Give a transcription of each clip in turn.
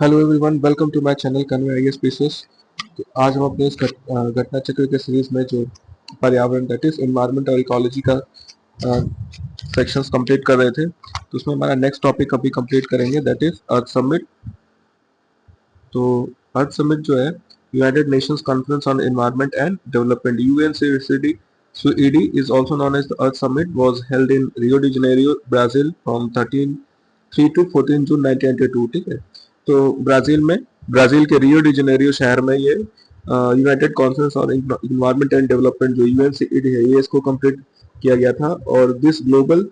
Hello everyone, welcome to my channel convey IAS PCS. तो आज हम अपने इस घटना चक्र के सीरीज में जो पर्यावरण दैट इज एनवायरनमेंट और इकोलॉजी का सेक्शंस कंप्लीट कर रहे थे, तो उसमें हमारा नेक्स्ट टॉपिक अभी कंप्लीट करेंगे दैट इज अर्थ समिट। तो अर्थ समिट जो है united nations conference on environment and development UNCED is also known as the Earth Summit was held in Rio de Janeiro, Brazil from 3 to 14 जून 1992। ठीक है, तो Brazil के Rio de Janeiro शहर में ये United conference on environment and development जो यूएनसीईडी है ये इसको कंप्लीट किया गया था। और this global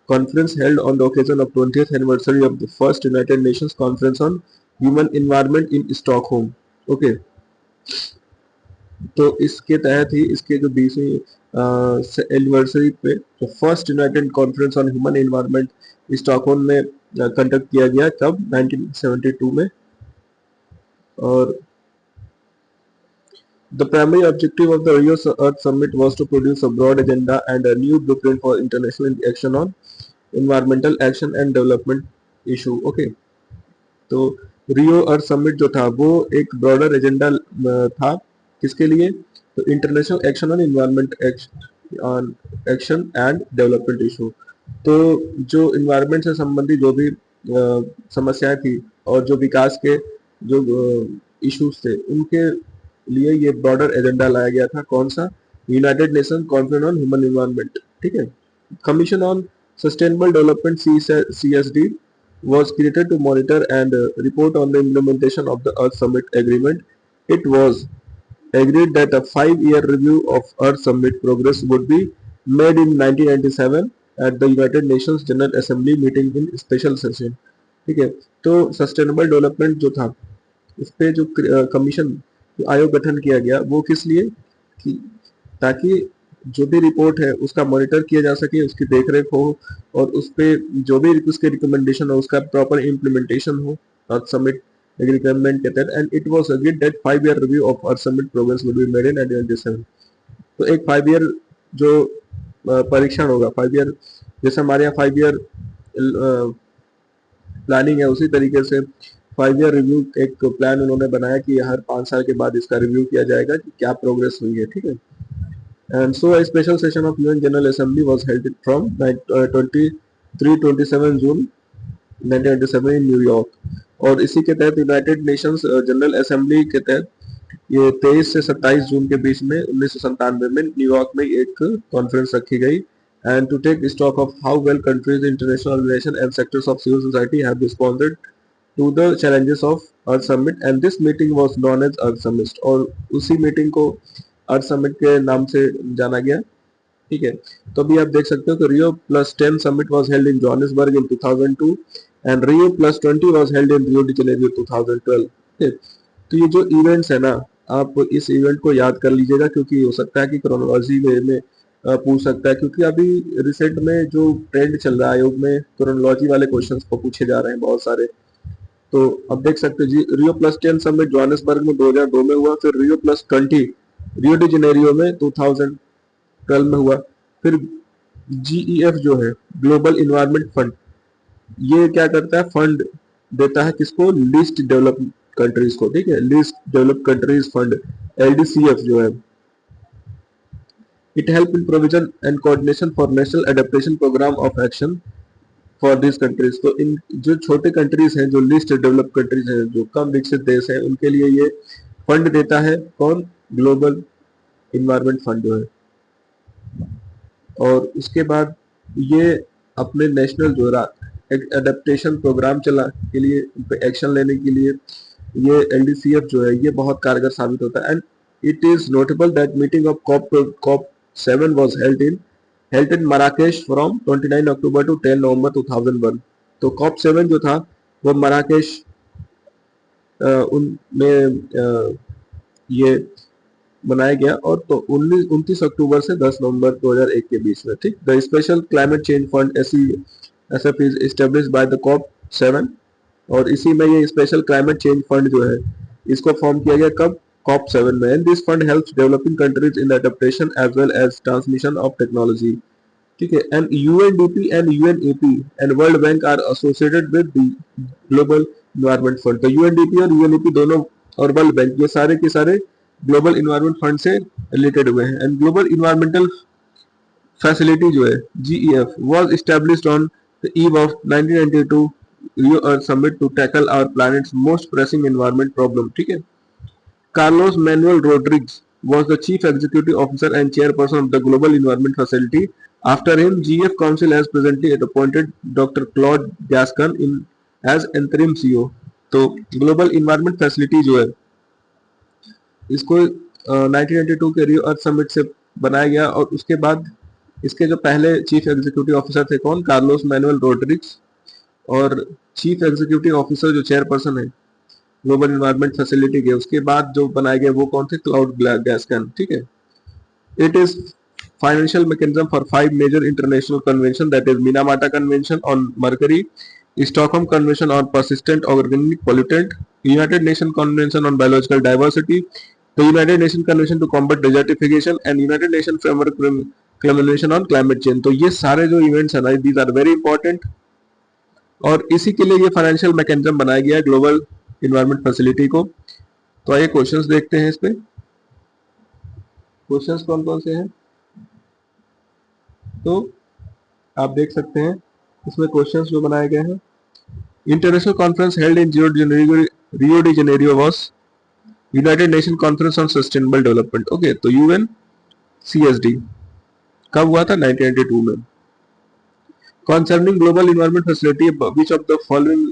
conference held on the occasion of 20th anniversary of the first United nations conference on human environment in Stockholm. Okay, तो इसके तहत ही इसके जो 20वीं एनिवर्सरी पे जो first United conference on human environment Stockholm में कंडक्ट किया गया तब 1972 में। और the primary objective of the Rio Earth Summit was to produce a broad agenda and a new blueprint for international action on environmental action and development issue। Okay, तो रियो अर्थ summit जो था वो एक ब्रॉडर एजेंडा था किसके लिए, तो international action on environment action and development issue. तो जो इन्वायरमेंट से संबंधित जो भी समस्याएं थी और जो विकास के जो इश्यूज थे उनके लिए ये ब्रॉडर एजेंडा लाया गया था। कौन सा, United nation conference on human environment. ठीक है, commission on sustainable development CSD was created to monitor and report on the implementation of the Earth Summit Agreement. It was agreed that a 5-year review of Earth Summit progress would be made in 1997 at the United Nations General Assembly meeting in special session। ठीक है, तो sustainable development जो था इस पे जो commission आयोग गठन किया गया वो किस लिए कि ताकि जो भी रिपोर्ट है उसका मॉनिटर किया जा सके, उसकी देखरेख हो और उस पे जो भी उसके रिकमेंडेशन हो उसका प्रॉपर इम्प्लीमेंटेशन हो अर्थ समिट एग्रीमेंट के तहत। And it was agreed that 5-year review of Earth summit progress will be made in 1997। तो एक 5 ईयर जो परीक्षण होगा, 5 ईयर जैसे हमारे यहाँ 5 ईयर प्लानिंग है उसी तरीके से 5-year रिव्यू एक प्लान उन्होंने बनाया कि हर 5 साल के बाद इसका रिव्यू किया जाएगा कि क्या प्रोग्रेस हुई है। ठीक है, and so a special session of UN General Assembly was held from 23-27 June 1997 in New York। और इसी के तहत यूनाइटेड नेशंस जनरल असेंबली के तहत ये 23 से 27 जून के बीच में 1997 में न्यूयॉर्क में एक कॉन्फ्रेंस रखी गई and to take stock of how well countries, international organisation and sectors of civil society have responded to the challenges of Earth Summit and this meeting was known as Earth Summit. और उसी meeting को अर्थ summit के नाम से जाना गया। ठीक है, तो अभी आप देख सकते हो कि रियो +10 summit was held in Johannesburg in 2002 and Rio +20 was held in Rio de Janeiro 2012। ठीक है, तो ये जो इवेंट्स है ना, आप इस इवेंट को याद कर लीजिएगा क्योंकि हो सकता है कि क्रोनोलॉजी वे में पूछ सकता है, क्योंकि अभी रिसेंट में जो ट्रेंड चल रहा है आयोग में क्रोनोलॉजी वाले क्वेश्चंस को पूछे जा रहे हैं बहुत सारे। तो अब देख सकते हो जी, रियो +10 समिट जोहानिसबर्ग में 2002 में हुआ, फिर रियो +20 रियो डी जेनेरियो में 2012 में हुआ। फिर GEF जो है ग्लोबल इन्वायरमेंट फंड, ये क्या करता है, फंड देता है किसको, लीस्ट डेवलप्ड कंट्रीज को। ठीक है, least developed countries fund LDCF जो है, it help in provision and coordination for national adaptation programme of action for this countries. तो इन जो छोटे कंट्रीज हैं, जो लीस्ट डेवलप्ड कंट्रीज हैं, जो कम विकसित देश है, उनके लिए ये फंड देता है कौन, ग्लोबल इन्वायरमेंट फंड जो है। और उसके बाद ये अपने नेशनल जो एडेप्टेशन प्रोग्राम चला के लिए एक्शन लेने के लिए ये LDCF जो है ये बहुत कारगर साबित होता है। And it is notable that meeting of COP7 was held in Marrakesh from 29 October to 10 November 2001। तो COP7 जो था वो मराकेश उनमें ये बनाया गया और तो 29 अक्टूबर से 10 नवंबर 2001 के बीच में। ठीक, the special climate change fund SF is established by the COP7। और इसी में ये स्पेशल क्लाइमेट चेंज फंड जो है इसको फॉर्म किया गया कब, COP7 में। And this fund helps developing countries in adaptation as well as transmission of technology. ठीक है, and UNDP and UNEP and World Bank are associated with the global environment fund. तो यूएनडीपी और UNEP दोनों और World Bank ये सारे के सारे ग्लोबल इन्वायरमेंट फंड से रिलेटेड हुए हैं। एंड ग्लोबल इन्वायरमेंटल फैसिलिटी जो है GEF was established on the eve of 1992 Rio Earth Summit to tackle our planet's most pressing environment problem। ठीक है। Carlos Manuel Rodriguez was the chief executive officer and chairperson of the Global Environment Facility. After him, GEF Council has presently appointed Dr. Claude Gascon in as interim CEO। तो global environment facility जो है इसको 1992 के रियो अर्थ summit से बनाया गया और उसके बाद इसके जो पहले चीफ एग्जीक्यूटिव ऑफिसर थे कौन, कार्लोस मैनुअल रोड्रिग्स, और चीफ एग्जीक्यूटिव ऑफिसर जो चेयरपर्सन है ग्लोबल इन्वायरमेंट फैसिलिटी के, उसके बाद जो बनाए गए वो कौन थे, क्लाउड गैस्कन। ठीक है। It is financial mechanism for 5 major international convention, that is Minamata convention on mercury, Stockholm convention on persistent organic pollutant, United Nation convention on biological diversity, the United Nations Convention to Combat Desertification and United Nations Framework Convention on Climate Change। तो ये सारे जो events है ना, these are very important और इसी के लिए ये फाइनेंशियल मैकेनिज्म बनाया गया है ग्लोबल इन्वायरमेंट फैसिलिटी को। तो आइए क्वेश्चंस देखते हैं इस पे। क्वेश्चंस कौन कौन से हैं, तो आप देख सकते हैं इसमें क्वेश्चंस जो बनाए गए हैं। International conference held in Rio de Janeiro was United nation conference on sustainable development. Okay, तो UNCSD कब हुआ था, 1992 में। Concerning global environment facility, which of the following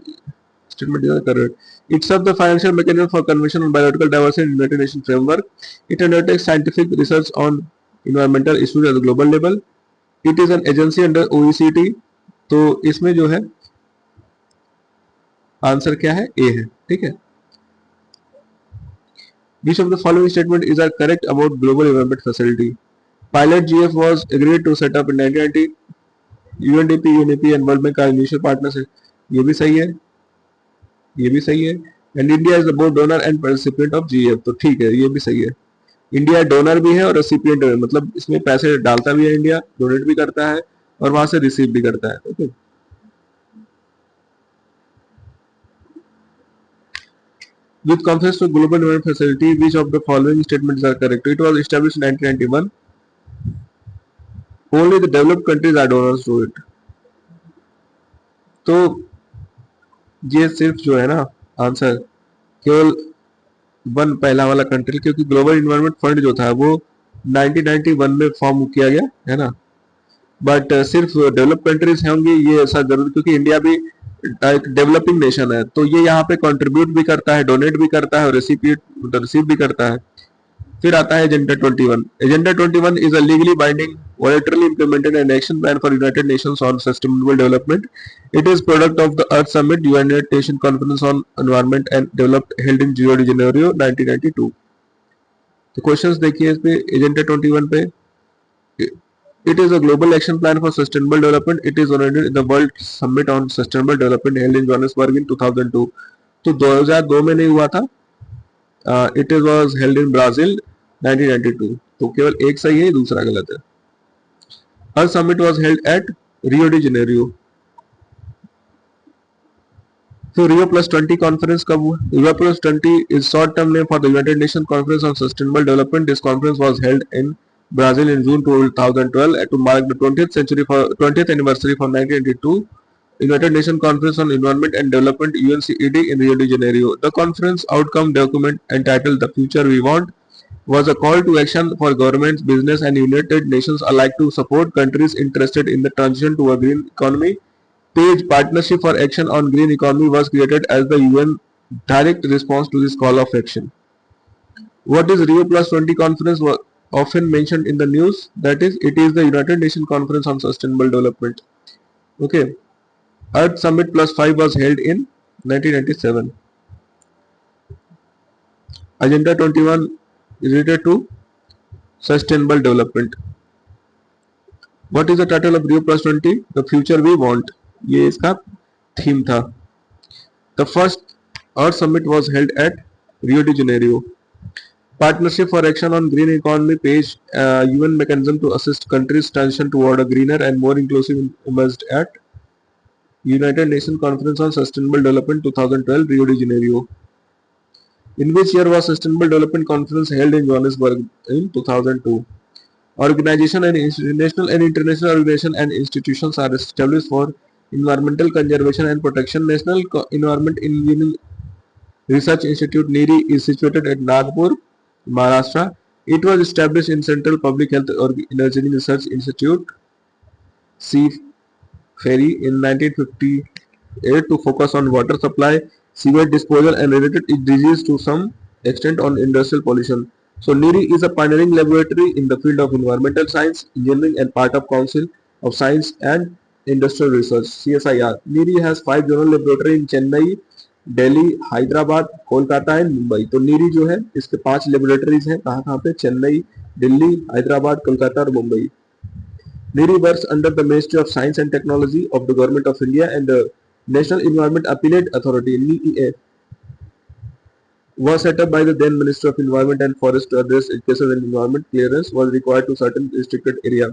statement is correct? It serves the financial mechanism for Convention on Biological Diversity in United Nations Framework. It undertakes scientific research on environmental issues at the global level. It is an agency under OECD। तो इसमें जो है answer क्या है, ए है। ठीक है। Which of the following statement is are correct about Global Environment Facility? Pilot GF was agreed to set up in 1990. UNDP, UNEP and World Bank are initial partners। ये भी सही है, ये भी सही है। And India is the board donor and recipient of GF। तो ठीक है, ये भी सही है। इंडिया डोनर भी है और रेसिपिएंट भी है, मतलब इसमें पैसे डालता भी है इंडिया, डोनेट भी करता है और वहां से रिसीव भी करता है। Okay. With conference to Global Environment Facility, which of the following statements are correct? It was established in 1991. Only the developed countries are donors to it। तो ये सिर्फ जो है ना आंसर केवल वन पहला वाला कंट्री, क्योंकि ग्लोबल इन्वायरमेंट फंड जो था वो 1991 में फॉर्म किया गया है ना। बट सिर्फ डेवलप कंट्रीज होंगी ये ऐसा जरूर, क्योंकि इंडिया भी एक डेवलपिंग नेशन है, तो ये यहाँ पे कंट्रीब्यूट भी करता है, डोनेट भी करता है और रिसीव भी करता है। फिर आता है agenda 21। Agenda 21 is a legally binding voluntarily implemented an action plan for United Nations on Sustainable Development. It is product of the Earth Summit, United Nations Conference on Environment and Development held in Rio de Janeiro 1992। तो questions देखिए इस पे agenda 21 पे। It is a global action plan for sustainable development. It is honored in the World Summit on Sustainable Development held in Johannesburg in 2002। तो 2002 में नहीं हुआ था। It was held in Brazil 1992। तो केवल एक सही है, दूसरा गलत है। Earth Summit was held at Rio de Janeiro। तो Rio Plus 20 कॉन्फ्रेंस कब हुआ? Rio Plus 20 is short term name for the United Nations Conference on Sustainable Development. This conference was held in Brazil in June 2012 to mark the 20th anniversary from 1982 United Nations Conference on Environment and Development UNCED in Rio de Janeiro। The conference outcome document entitled "The Future We Want" was a call to action for governments, business and United Nations alike to support countries interested in the transition to a green economy। Page Partnership for Action on Green Economy was created as the UN direct response to this call of action। What is Rio Plus 20 conference? Often mentioned in the news, that is, it is the United Nations Conference on Sustainable Development। Okay, Earth Summit Plus 5 was held in 1997। Agenda 21 is related to sustainable development। What is the title of Rio Plus 20? The Future We Want। ये इसका theme था। The first Earth Summit was held at Rio de Janeiro। Partnership for Action on Green Economy page UN mechanism to assist countries transition toward a greener and more inclusive emerged at United Nations Conference on Sustainable Development 2012, Rio de Janeiro. In which year was Sustainable Development Conference held in Johannesburg in 2002? Organization and national and international organizations and institutions are established for environmental conservation and protection. National Environment Engineering Research Institute (NERI) is situated at Nagpur, Maharashtra. It was established in Central Public Health Engineering Research Institute (CFERI) in 1958 to focus on water supply, sewage disposal, and related diseases to some extent on industrial pollution. So NERI is a pioneering laboratory in the field of environmental science, engineering, and part of Council of Science and Industrial Research (CSIR). NERI has 5 zonal laboratories in Chennai, Delhi, Hyderabad, Kolkata and Mumbai. तो नीरी जो है इसके 5 laboratories हैं, कहाँ कहाँ पे? चेन्नई, दिल्ली, हैदराबाद, कोलकाता और Mumbai. NEERI works under the ministry of science and technology of the government of India and national environment appellate authority (NEEA) was set up by the then Minister of Environment and Forest to address cases when environment clearance was required to certain restricted area।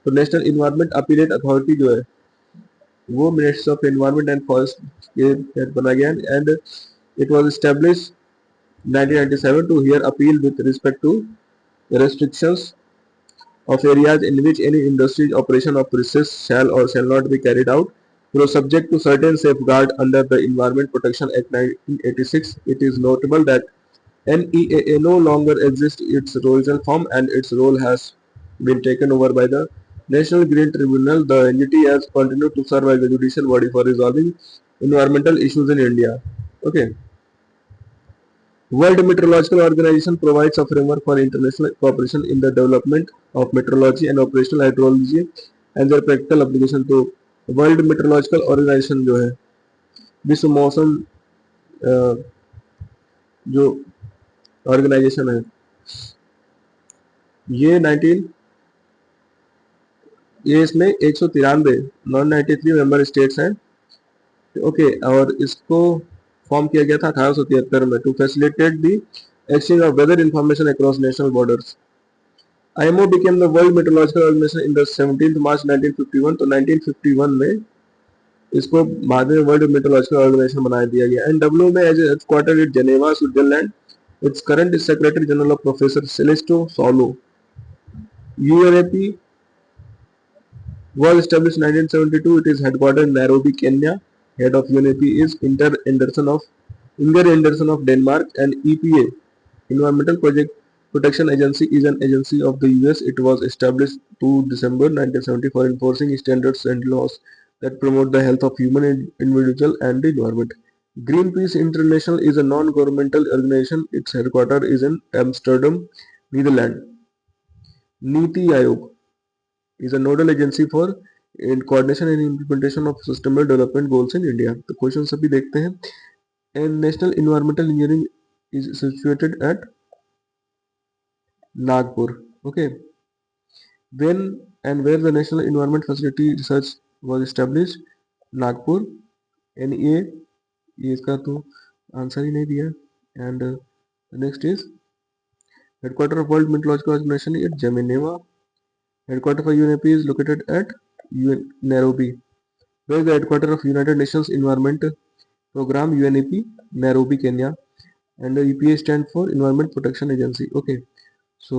तो national environment appellate authority जो है वो ministry of environment and forest के तहत बना गया and it was established 1997 to hear appeal with respect to restrictions of areas in which any industry operation or process shall or shall not be carried out though subject to certain safeguard under the Environment Protection Act 1986. It is notable that NEAA no longer exists its original form and its role has been taken over by the National Green Tribunal. The entity has continued to serve as a judicial body for resolving environmental issues in India. Okay. World Meteorological Organization provides a framework for international cooperation in the development of meteorology and operational hydrology and their practical application. तो world meteorological organisation जो है विश्व मौसम जो organisation है ये इसमें 193 993 member states हैं। ओके, और इसको फॉर्म किया गया था 1873 में to facilitate the exchange of weather information across national borders. IMO became the World Meteorological Organization in the 17th March 1951। तो 1951 में इसको बाद में वर्ल्ड मेट्रोलॉजिकल ऑर्गेनाइजेशन बना दिया गया एंड डब्ल्यू में as headquarter at Geneva, Switzerland. It's current secretary general of professor Celeste Saulo. UNEP was established 1972. It is headquartered in Nairobi, Kenya. Head of UNEP is Inger Anderson of Denmark, and EPA, Environmental Project Protection Agency, is an agency of the US. It was established 2 December 1970 for enforcing standards and laws that promote the health of human individual and the environment. Greenpeace International is a non-governmental organization. Its headquarters is in Amsterdam, Netherlands. Niti Aayog is a nodal agency for in coordination and implementation of sustainable development goals in India। तो question सभी देखते हैं। And National Environmental Engineering is situated at Nagpur। Okay. When and where the National Environment Facility Research was established? Nagpur। NEA, ये इसका तो answer ही नहीं दिया। And next is headquarter of World Meteorological Organization at Geneva। Headquarter for UNEP is located at Nairobi. Where is the headquarter of United Nations Environment Program UNEP? Nairobi, Kenya. And the EPA stands for Environment Protection Agency। Okay. So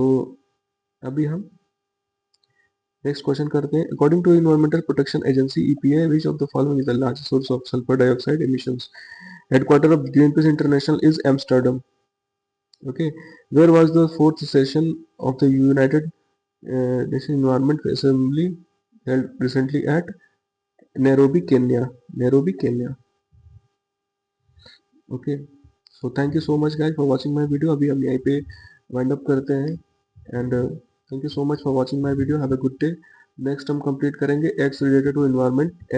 अभी हम next question करते हैं। According to environmental protection agency EPA, which of the following is the largest source of sulfur dioxide emissions? Headquarter of Greenpeace International is Amsterdam। Okay. Where was the 4th session of the United Nations Environment Assembly held recently? At Nairobi, Kenya। Nairobi, Kenya। Okay. So thank you so much guys for watching my video। अभी हम यहीं पे wind up करते हैं and thank you so much for watching my video. Have a good day. Next हम complete करेंगे x related to environment.